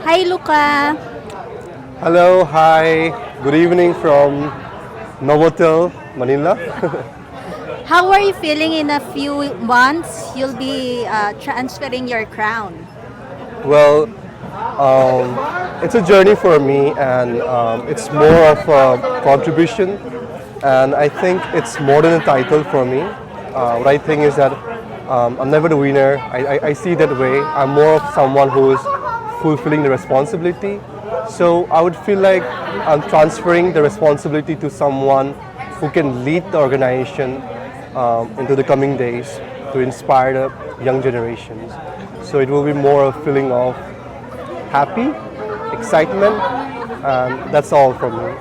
Hi, Luca. Hello, hi, good evening from Novotel, Manila. How are you feeling in a few months? You'll be transferring your crown. Well, it's a journey for me, and it's more of a contribution, and I think it's more than a title for me. What I think is that I'm never the winner. I see it that way. I'm more of someone who is fulfilling the responsibility. So I would feel like I'm transferring the responsibility to someone who can lead the organization into the coming days to inspire the young generations. So it will be more a feeling of happy, excitement, and that's all from me.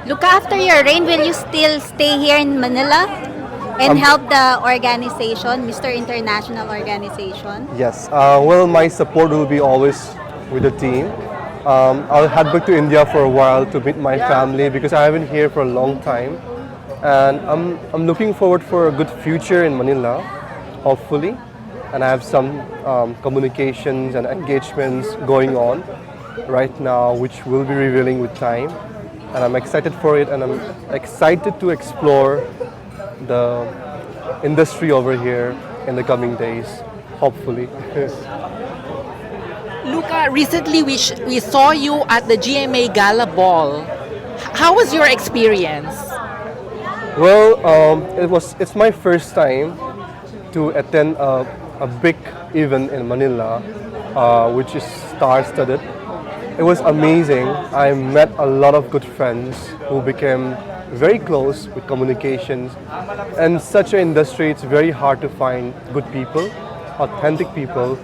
Luca, after your reign, will you still stay here in Manila and Um, help the organization, Mr. International Organization? yes, well, my support will be always with the team. I'll head back to India for a while to meet my family because I haven't here for a long time. And I'm looking forward for a good future in Manila, hopefully. And I have some communications and engagements going on right now, which will be revealing with time. And I'm excited for it, and I'm excited to explore the industry over here in the coming days, hopefully. Luca, recently we saw you at the GMA Gala Ball. How was your experience? Well, it's my first time to attend a big event in Manila, which is star-studded. It was amazing. I met a lot of good friends who became very close with communications. And such an industry, it's very hard to find good people, authentic people.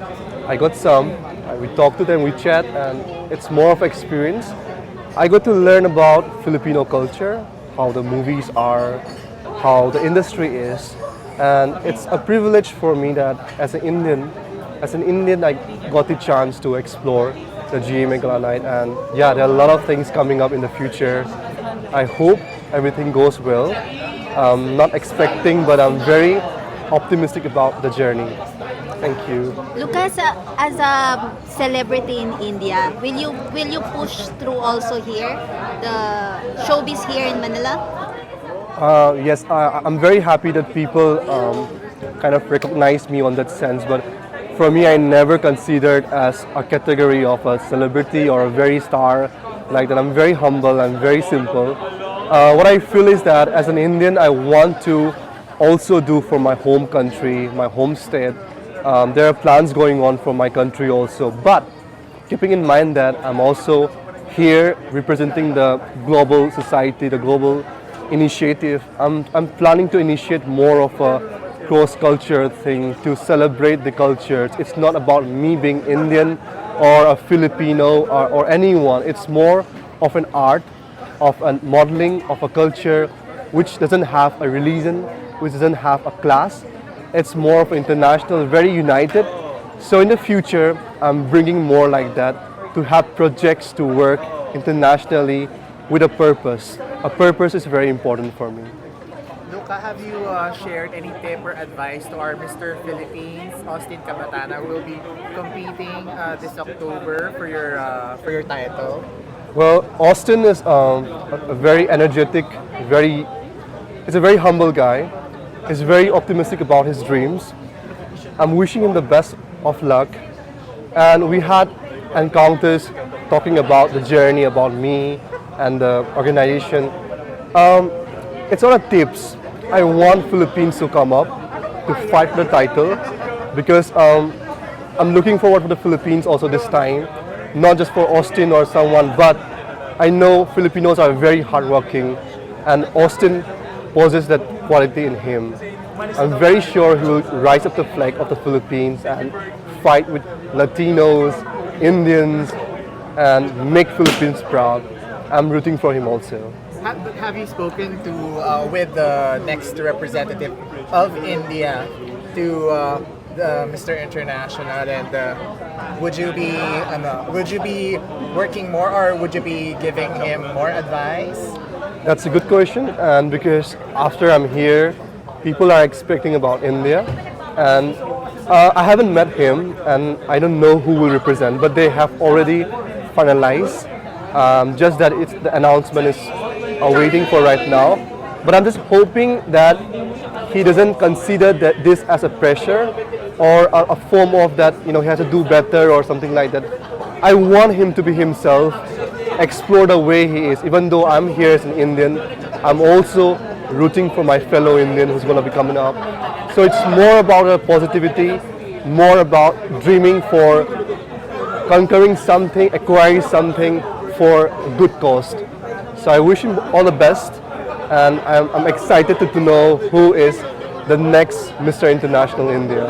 I got some. We talk to them, we chat, and it's more of experience. I got to learn about Filipino culture, how the movies are, how the industry is, and it's a privilege for me that as an Indian, I got the chance to explore the GMA Gala night, and yeah, there are a lot of things coming up in the future. I hope everything goes well. I'm not expecting, but I'm very optimistic about the journey. Thank you. Luca, as a celebrity in India, will you push through also here, the showbiz here in Manila? Yes, I'm very happy that people kind of recognize me on that sense. But for me, I never considered as a category of a celebrity or a very star like that. I'm very humble. I'm very simple. What I feel is that as an Indian, I want to also do for my home country, my home state. There are plans going on for my country also, but keeping in mind that I'm also here representing the global society, the global initiative. I'm planning to initiate more of a cross-culture thing to celebrate the cultures. It's not about me being Indian or a Filipino or anyone. It's more of an art, of a modeling of a culture which doesn't have a religion, which doesn't have a class. It's more of international, very united. So in the future, I'm bringing more like that to have projects to work internationally with a purpose. A purpose is very important for me. Luca, have you shared any tip or advice to our Mr. Philippines, Austin Cabatana, who will be competing this October for your title? Well, Austin is a very energetic, he's a very humble guy. He's very optimistic about his dreams. I'm wishing him the best of luck. And we had encounters talking about the journey, about me and the organization. It's not a tips. I want Philippines to come up to fight for the title because I'm looking forward for the Philippines also this time, not just for Austin or someone, but I know Filipinos are very hardworking, and Austin possesses that quality in him. I'm very sure he will rise up the flag of the Philippines and fight with Latinos, Indians, and make Philippines proud. I'm rooting for him also. Have you spoken to with the next representative of India to Mr. International, and would you be working more, or would you be giving him more advice? That's a good question, and because after I'm here, people are expecting about India, and I haven't met him, and I don't know who will represent, but they have already finalized. Just that it's the announcement is waiting for right now. But I'm just hoping that he doesn't consider that this as a pressure or a form of that he has to do better or something like that. I want him to be himself, explore the way he is. Even though I'm here as an Indian, I'm also rooting for my fellow Indian who's going to be coming up. So it's more about positivity, more about dreaming for conquering something, acquiring something for good cause. So I wish him all the best, and I'm excited to know who is the next Mr. International India.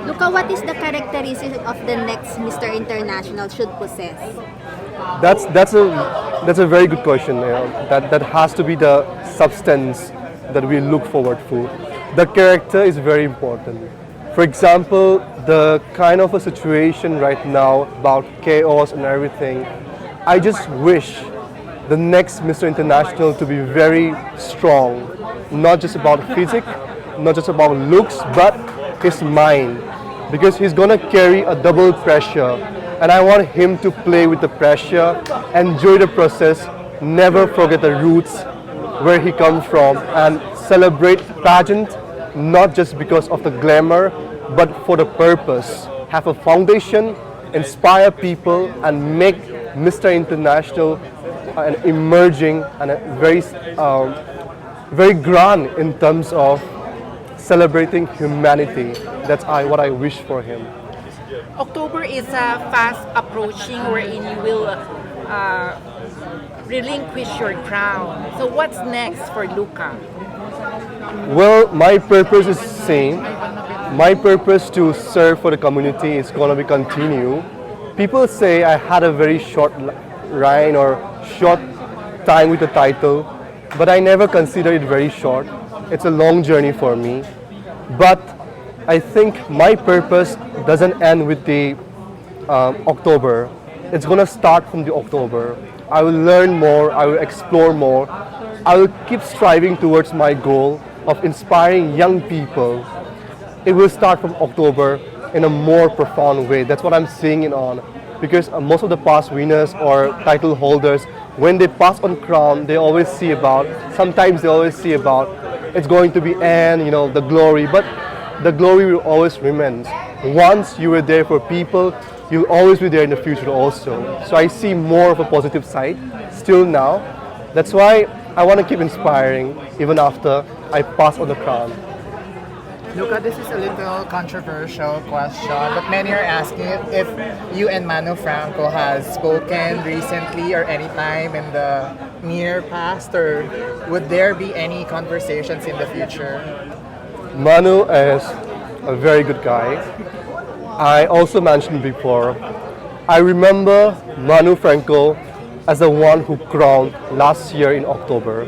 Luka, what is the characteristic of the next Mr. International should possess? That's a very good question. That has to be the substance that we look forward to. The character is very important. For example, the kind of a situation right now about chaos and everything, I just wish the next Mr. International to be very strong, not just about physique, not just about looks, but his mind, because he's gonna carry a double pressure, and I want him to play with the pressure, enjoy the process, never forget the roots, where he comes from, and celebrate pageant not just because of the glamour, but for the purpose. Have a foundation, inspire people, and make Mr. International an emerging and a very grand in terms of celebrating humanity. That's what I wish for him. October is fast approaching wherein you will relinquish your crown. So what's next for Luka? Well, my purpose is same. My purpose to serve for the community is going to be continue. People say I had a very short reign or short time with the title, but I never consider it very short. It's a long journey for me. But I think my purpose doesn't end with the October. It's going to start from the October. I will learn more, I will explore more. I will keep striving towards my goal of inspiring young people. It will start from October in a more profound way. That's what I'm seeing it on. Because most of the past winners or title holders, when they pass on crown, they always see about, sometimes they always see about, it's going to be the glory, but the glory will always remain. Once you were there for people, you'll always be there in the future also. So I see more of a positive side still now. That's why I want to keep inspiring even after I pass on the crown. Luka, this is a little controversial question, but many are asking if you and Mano Franco has spoken recently or any time in the near past, or would there be any conversations in the future? Manu is a very good guy. I also mentioned before, I remember Manu Franco as the one who crowned last year in October,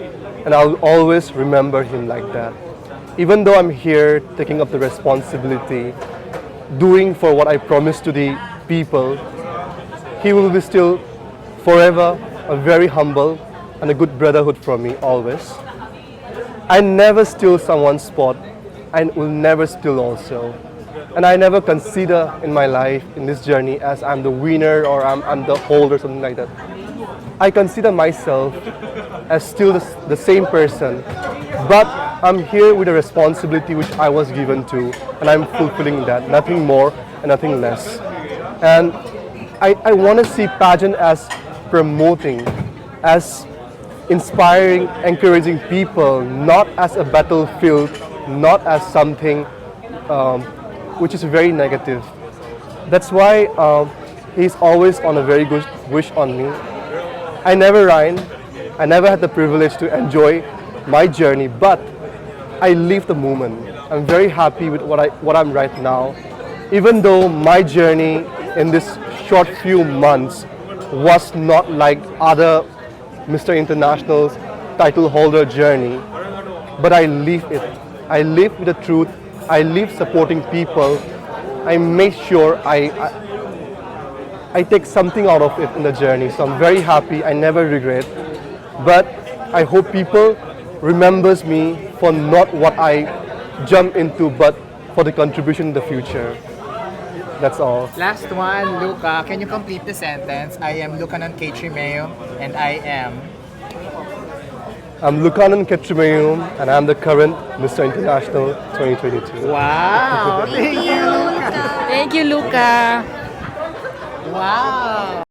and I'll always remember him like that. Even though I'm here taking up the responsibility, doing for what I promised to the people, he will be still forever a very humble and a good brotherhood for me always. I never steal someone's spot, and will never steal also. And I never consider in my life, in this journey, as I'm the winner or I'm the holder, something like that. I consider myself as still the same person, but I'm here with a responsibility which I was given to, and I'm fulfilling that, nothing more and nothing less. And I want to see pageant as promoting, as inspiring, encouraging people, not as a battlefield, not as something which is very negative. That's why he's always on a very good wish on me. I never ran, I never had the privilege to enjoy my journey, but I live the moment. I'm very happy with what I'm right now. Even though my journey in this short few months was not like other Mr. International's title holder journey, but I live it. I live with the truth. I live supporting people. I make sure I take something out of it in the journey. So I'm very happy. I never regret. But I hope people remembers me for not what I jump into, but for the contribution in the future. That's all. Last one, Luka. Can you complete the sentence? I am LUKANAND KSHETRIMAYUM and I am. I'm LUKANAND KSHETRIMAYUM and I'm the current Mr. International 2022. Wow! Thank you, Luka. Thank you, Luka. Wow!